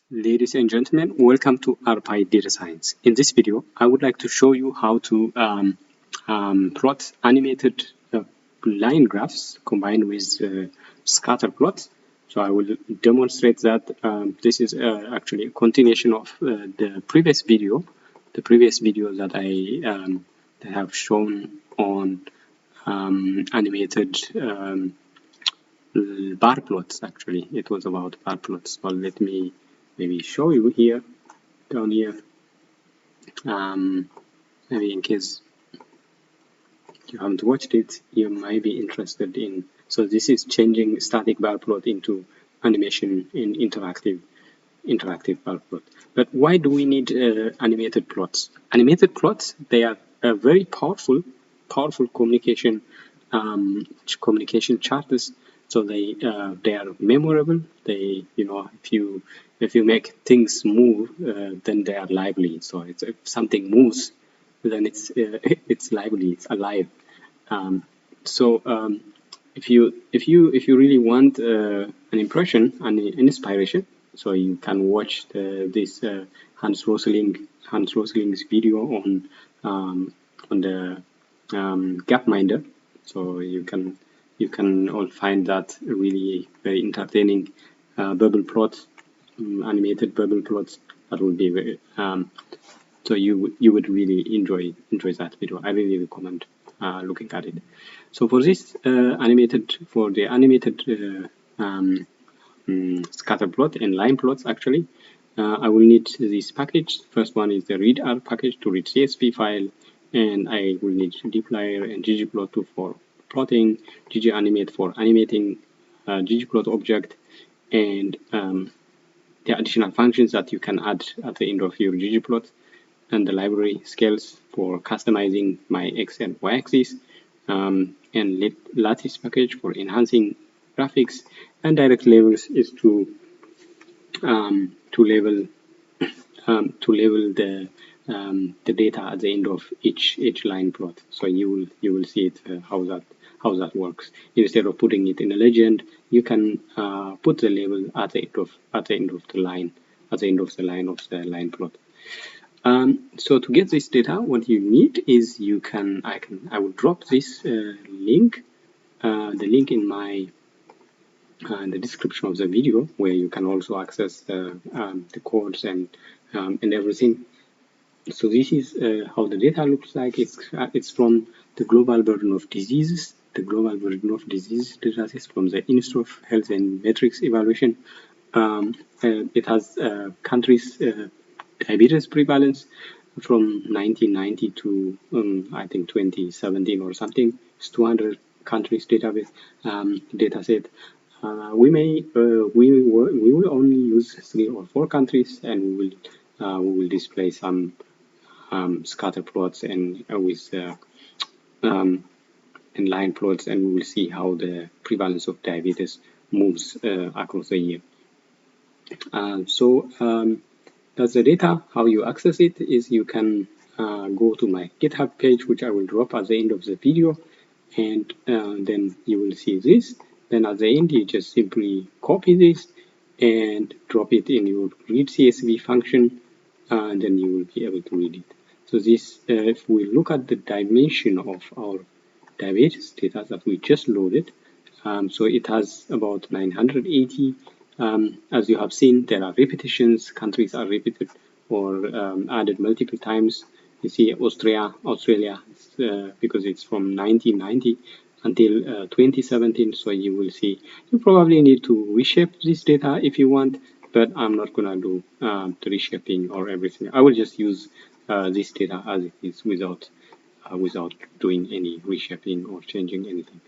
Ladies and gentlemen, welcome to RPI Data Science. In this video, I would like to show you how to plot animated line graphs combined with scatter plots. So I will demonstrate that this is actually a continuation of the previous video that I have shown on animated bar plots. Actually, it was about bar plots. So let me maybe show you here, down here, maybe in case you haven't watched it, you might be interested in. So this is changing static bar plot into animation in interactive bar plot. But why do we need animated plots? Animated plots, they are a very powerful communication charts. So they are memorable. They, if you make things move, then they are lively. So if something moves, then it's it's lively, it's alive. If you really want an impression and an inspiration, so you can watch this Hans Rosling's video on the Gapminder. So you can all find that really very entertaining bubble plots, animated bubble plots. That would be very so you would really enjoy that video. I really recommend looking at it. So for this animated scatter plot and line plots, actually, I will need this package. First one is the readr package to read CSV file, and I will need dplyr and ggplot for plotting, gganimate for animating ggplot object, and the additional functions that you can add at the end of your ggplot, and the library scales for customizing my X and Y axis, and lattice package for enhancing graphics, and direct labels is to label the data at the end of each line plot. So you will see it how that works. Instead of putting it in a legend, you can put the label at the end of the line of the line plot. So to get this data, what you need is I will drop this link, the link in my the description of the video, where you can also access the codes and everything. So this is how the data looks like. It's from the global burden of diseases. The global burden of disease data is from the Institute of Health and Metrics Evaluation. It has countries diabetes prevalence from 1990 to I think 2017 or something. It's 200 countries database data set. We will only use 3 or 4 countries, and we will display some scatter plots and with and line plots, and we will see how the prevalence of diabetes moves across the year. That's the data. How you access it is you can go to my GitHub page, which I will drop at the end of the video, and then you will see this. Then at the end, you just simply copy this and drop it in your read CSV function, and then you will be able to read it. So this, if we look at the dimension of our diabetes data that we just loaded, so it has about 980. As you have seen, there are repetitions. Countries are repeated or added multiple times. You see Australia, because it's from 1990 until 2017. So you will see, you probably need to reshape this data if you want, but I'm not gonna do the reshaping or everything. I will just use this data as it is without doing any reshaping or changing anything.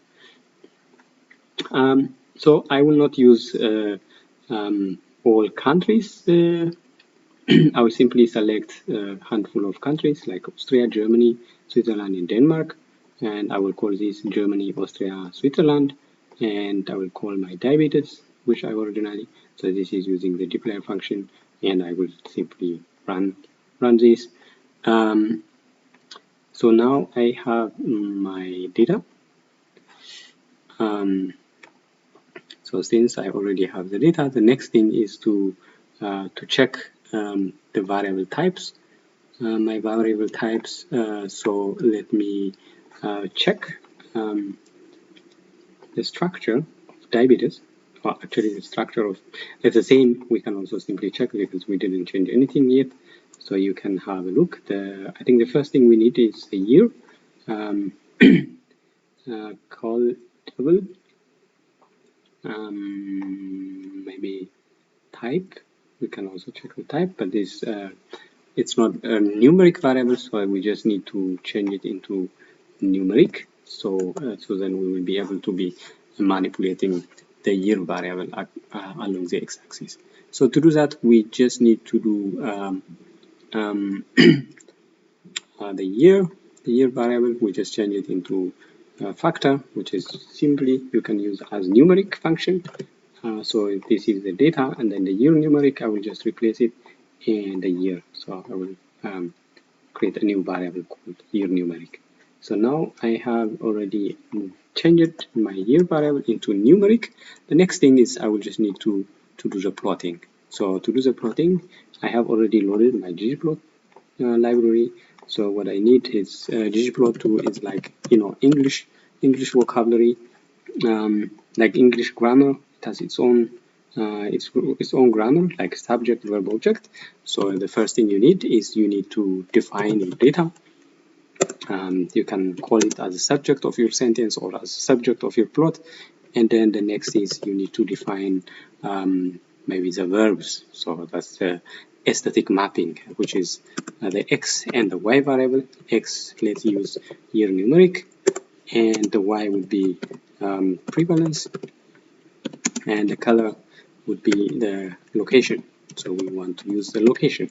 So I will not use all countries. I will simply select a handful of countries like Austria, Germany, Switzerland, and Denmark, and I will call this Germany, Austria, Switzerland, and I will call my diabetes, which I originally. So this is using the dplyr function, and I will simply run this. So now I have my data. So since I already have the data, the next thing is to to check the variable types. My variable types, so let me check the structure of diabetes. Well, actually the structure of it's the same. We can also simply check because we didn't change anything yet, so you can have a look. I think the first thing we need is the year. Call table, maybe type. We can also check the type, but this it's not a numeric variable, so we just need to change it into numeric. So then we will be able to be manipulating the year variable along the x-axis. So to do that, we just need to do the year variable. We just change it into factor, which is simply you can use as numeric function. So this is the data, and then the year numeric, I will just replace it in the year. So I will create a new variable called year numeric. So now I have already changed my year variable into numeric. The next thing is I will just need to do the plotting. So to do the plotting, I have already loaded my ggplot library. So what I need is ggplot 2 is like, you know, English vocabulary, like English grammar. It has its own grammar, like subject, verb, object. So the first thing you need is you need to define your data. You can call it as a subject of your sentence or as a subject of your plot. And then the next is you need to define maybe the verbs. So that's the aesthetic mapping, which is the x and the y variable. X, let's use year numeric, and the y would be prevalence, and the color would be the location. So we want to use the location.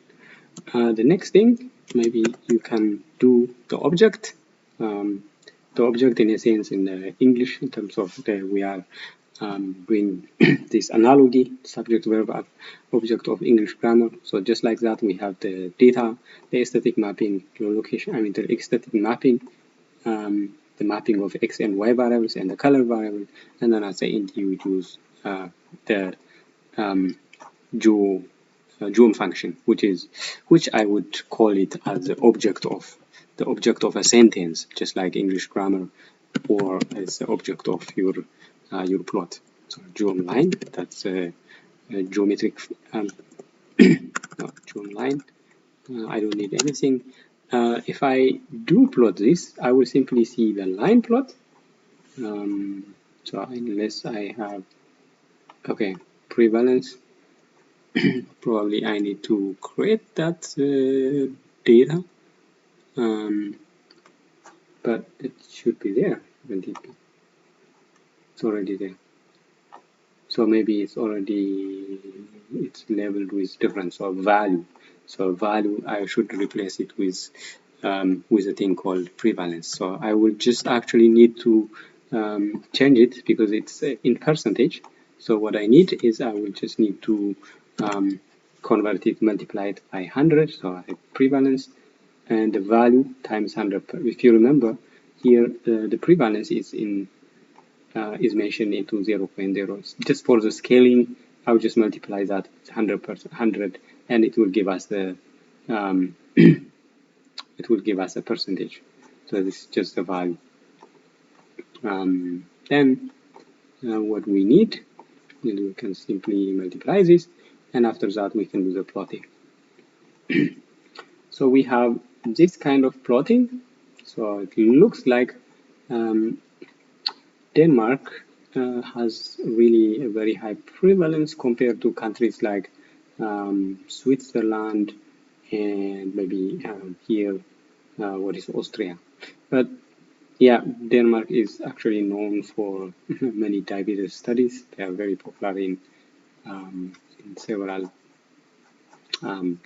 The next thing, maybe you can do the object. The object, in a sense, in the English, in terms of we are doing this analogy, subject, verb, object of English grammar. So just like that, we have the data, the aesthetic mapping, your location. I mean the aesthetic mapping, the mapping of x and y variables, and the color variable. And then at the end, you would use the Joom function, which I would call it as the object of a sentence, just like English grammar, or as the object of your plot. So Joom line, that's a geometric no, Joom line. I don't need anything. If I do plot this, I will simply see the line plot. So unless I have, okay, prevalence, probably I need to create that data, but it should be there, isn't it? It's already there. So maybe it's labeled with different sort of value. So value, I should replace it with a thing called prevalence. So I will just actually need to change it because it's in percentage. So what I need is I will just need to convert it, multiply it by 100. So I have prevalence and the value times 100. If you remember here, the prevalence is mentioned into 0.0. Just for the scaling, I will just multiply that 100%, and it will give us the it will give us a percentage. So this is just the value. Then what we need, and we can simply multiply this, and after that we can do the plotting. So we have this kind of plotting. So it looks like Denmark has really a very high prevalence compared to countries like Switzerland and maybe here what is Austria. But yeah, Denmark is actually known for many diabetes studies. They are very popular in several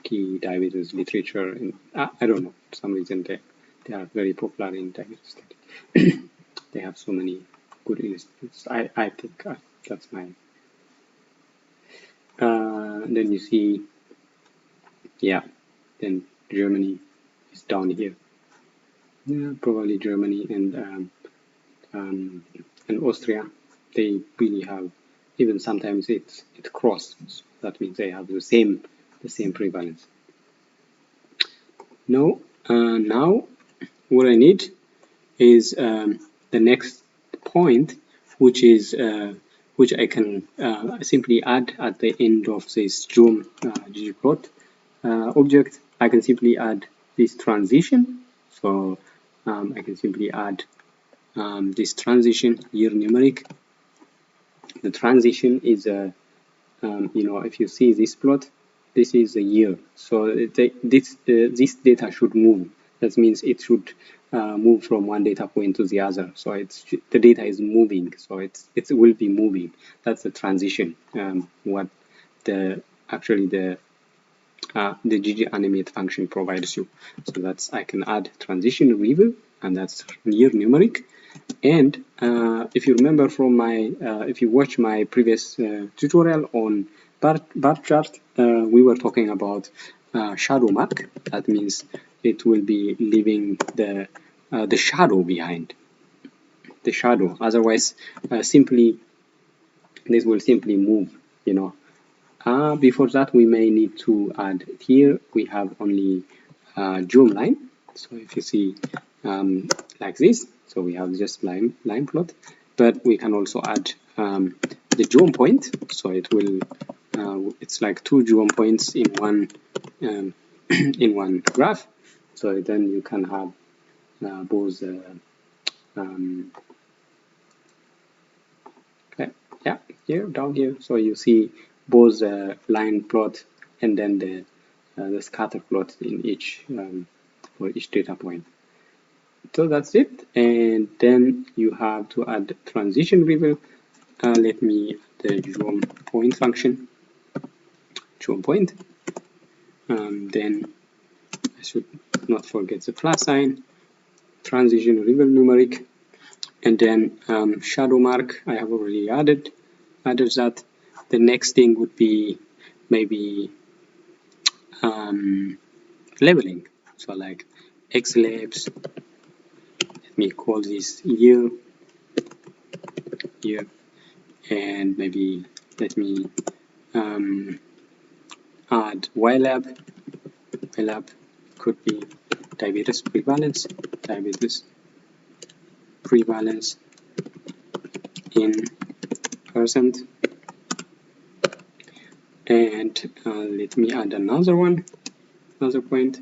key diabetes literature, and I don't know, for some reason they are very popular in diabetes studies. They have so many good institutes. I think that's my. Then you see, yeah, then Germany is down here. Yeah, probably Germany and Austria. They really have, even sometimes it crosses. That means they have the same prevalence. Now what I need is the next point, which is which I can simply add at the end of this geom ggplot object. I can simply add this transition. So I can simply add this transition year numeric. The transition is a you know, if you see this plot, this is a year. So this data should move. That means it should move from one data point to the other. So the data is moving. So it will be moving. That's the transition. What actually the gganimate function provides you. So I can add transition reveal, and that's year numeric. And if you remember from my, if you watch my previous tutorial on bar chart, we were talking about shadow mark. That means it will be leaving the shadow behind, the shadow. Otherwise, this will simply move, you know. Before that, we may need to add here. We have only geom line. So if you see like this, so we have just line plot, but we can also add the geom point. So it will it's like two geom points in one in one graph. So then you can have both okay, yeah, here down here. So you see both line plot and then the scatter plot in each for each data point. So that's it, and then you have to add transition reveal. Let me add the geom point function, geom point. Then I should not forget the plus sign, transition reveal numeric, and then shadow mark. I have already added that. The next thing would be maybe labeling. So like xlabs. Let me call this year, and maybe let me add ylab. Ylab could be diabetes prevalence in percent, and let me add another point.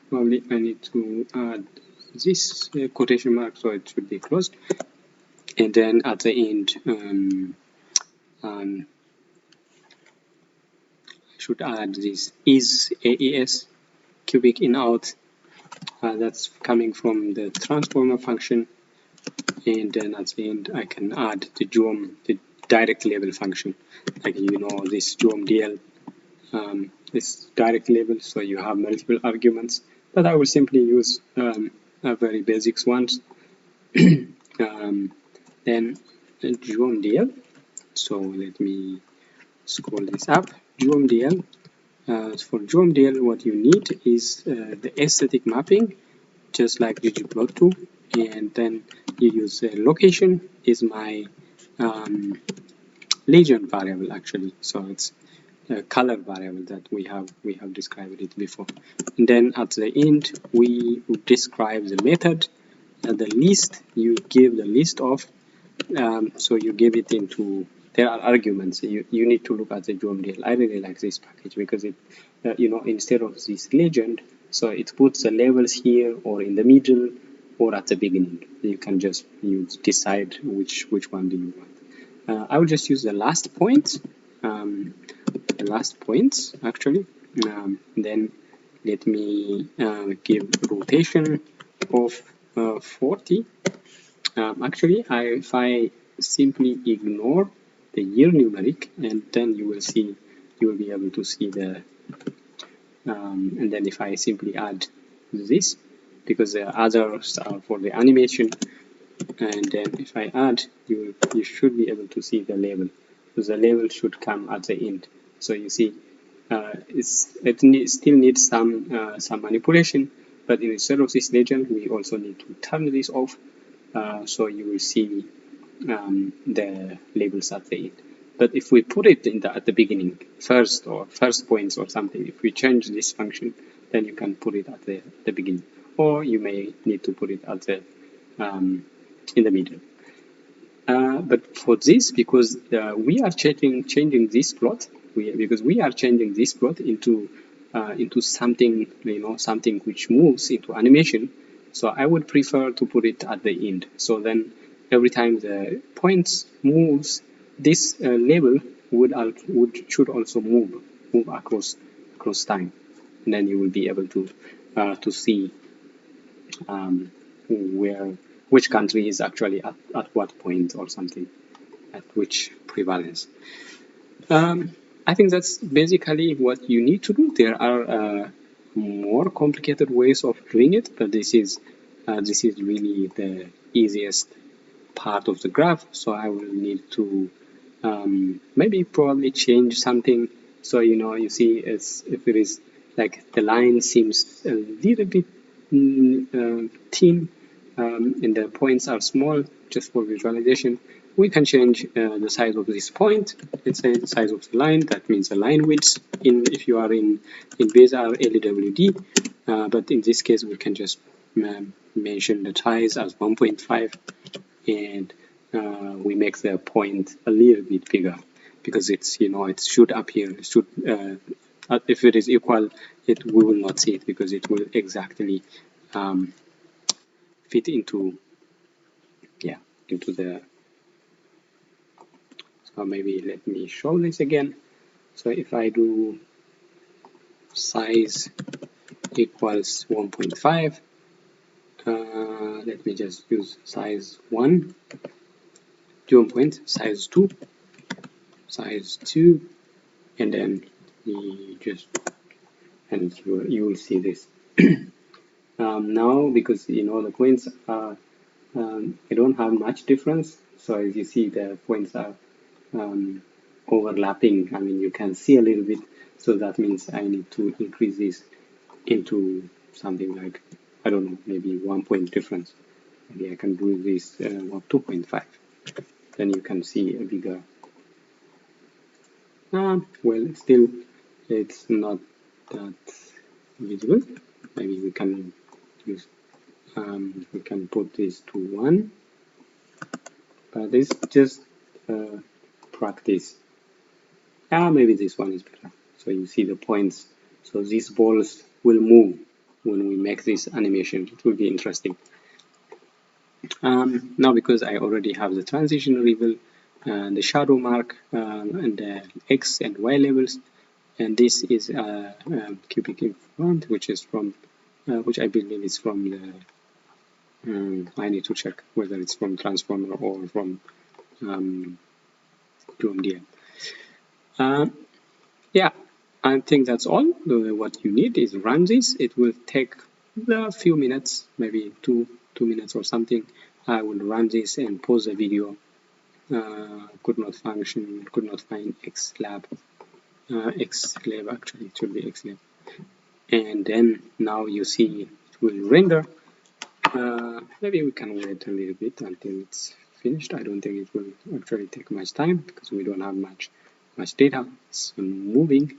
Probably I need to add this quotation mark, so it should be closed, and then at the end I should add this is AES cubic in out. That's coming from the transformer function, and then at the end I can add the geom, the direct label function, like you know this geom DL, this direct label. So you have multiple arguments, but I will simply use a very basics ones. Then geom DL. So let me scroll this up. Geom DL. For geom DL, what you need is the aesthetic mapping, just like ggplot2, and then you use location is my legend variable actually. So it's a color variable that we have described it before. And then at the end we describe the method. The list, you give the list of so you give it into, there are arguments. You need to look at the geom DL. I really like this package because it you know, instead of this legend, so it puts the labels here or in the middle or at the beginning. You can just decide which one do you want. I will just use the last point, actually. Then let me give rotation of 40. Actually, if I simply ignore the year numeric, and then you will be able to see the and then if I simply add this, because the others are for the animation, and then if I add, you should be able to see the label. So the label should come at the end. So you see, it still needs some manipulation, but instead of this legend, we also need to turn this off, so you will see the labels at the end. But if we put it in at the beginning first, or first points or something, if we change this function, then you can put it at the beginning, or you may need to put it at the in the middle. But for this, because we are changing this plot, because we are changing this plot into something, something which moves into animation. So I would prefer to put it at the end. So then every time the points moves, this label should also move across time, and then you will be able to see which country is actually at what point or something, at which prevalence. I think that's basically what you need to do. There are more complicated ways of doing it, but this is really the easiest part of the graph. So I will need to maybe probably change something. So you see, if it is like the line seems a little bit thin, and the points are small, just for visualization, we can change the size of this point. Let's say the size of the line. That means the line width. If you are in Bezier LWD, but in this case we can just mention the size as 1.5, and we make the point a little bit bigger, because it's it should appear. It should if it is equal, we will not see it, because it will exactly fit into the. So maybe let me show this again. So if I do size equals 1.5, let me just use size 1, zoom point, size 2, and then you will see this. Now, because the points are I don't have much difference, so as you see, the points are overlapping. I mean, you can see a little bit, so that means I need to increase this into something like, I don't know, maybe 1 point difference. Maybe I can do this 2.5. Then you can see a bigger. Well, still it's not that visible. Maybe we can use we can put this to 1, but it's just practice. Maybe this one is better. So you see the points. So these balls will move when we make this animation. It will be interesting. Now, because I already have the transition level, the shadow mark, and the X and Y levels, and this is cubic font, which is from, which I believe is from the. I need to check whether it's from Transformer or from QMDL. Yeah, I think that's all. What you need is run this. It will take a few minutes, maybe two minutes or something. I will run this and pause the video. Could not find xlab. Xlab, actually it should be xlab. And then now you see it will render. Maybe we can wait a little bit until it's finished. I don't think it will actually take much time, because we don't have much data. It's moving.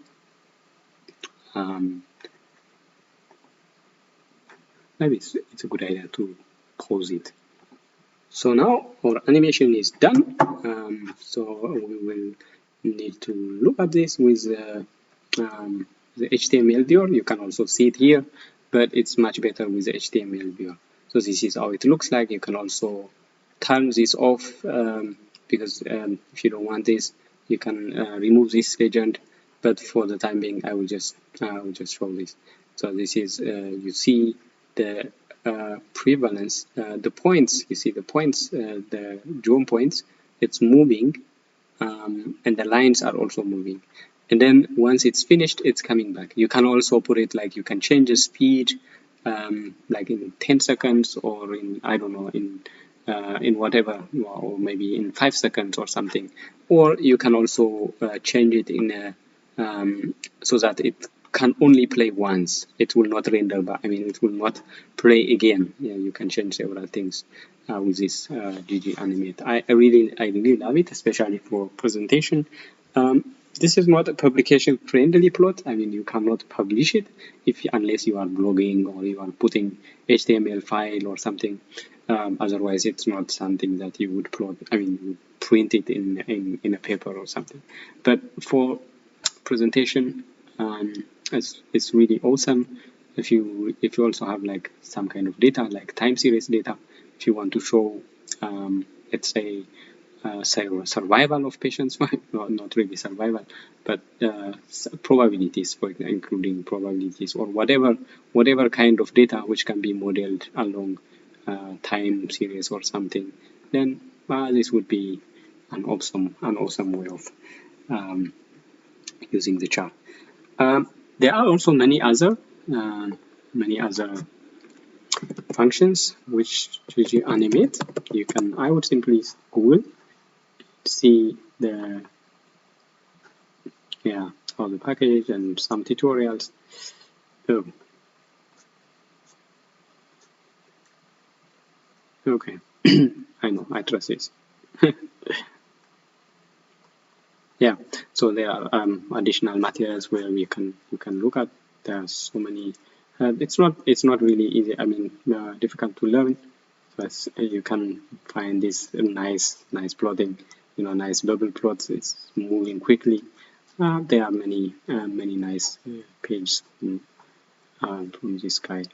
Maybe it's a good idea to pause it. So now our animation is done. So we will need to look at this with the HTML viewer. You can also see it here, but it's much better with the HTML viewer. So this is how it looks like. You can also turn this off, because if you don't want this, you can remove this legend. But for the time being, I will just show this. So this is you see the prevalence, the points. You see the points, the zoom points. It's moving, and the lines are also moving. And then once it's finished, it's coming back. You can also put it like, you can change the speed, like in 10 seconds, or in, I don't know, in whatever, or maybe in 5 seconds or something. Or you can also change it in a, so that it can only play once. It will not render back. I mean, it will not play again. Yeah, you can change several things with this ggAnimate. I really love it, especially for presentation. This is not a publication friendly plot. I mean, you cannot publish it unless you are blogging or you are putting HTML file or something. Otherwise, it's not something that you would plot. I mean, you print it in a paper or something. But for presentation, it's really awesome. If you also have like some kind of data, like time series data, if you want to show, let's say, survival of patients, not really survival, but probabilities, for example, including probabilities or whatever kind of data which can be modeled along time series or something, then this would be an awesome way of using the chart. There are also many other functions which ggAnimate. I would simply Google, see all the package and some tutorials. Oh, okay. I know, I trust this. Yeah, so there are additional materials where you can look at. There are so many. It's not really easy. I mean, difficult to learn. But you can find this nice plotting. Nice bubble plots. It's moving quickly. There are many nice pages from this guy.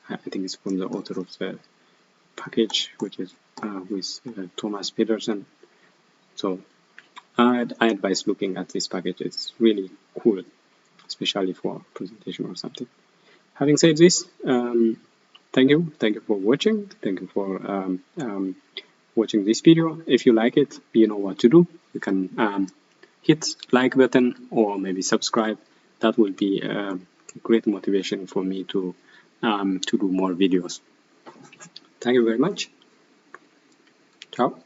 I think it's from the author of the package, which is with Thomas Peterson. So I advise looking at this package. It's really cool, especially for presentation or something. Having said this, thank you for watching. Thank you for watching this video. If you like it, you know what to do. You can hit like button or maybe subscribe. That will be a great motivation for me to do more videos. Thank you very much. Ciao.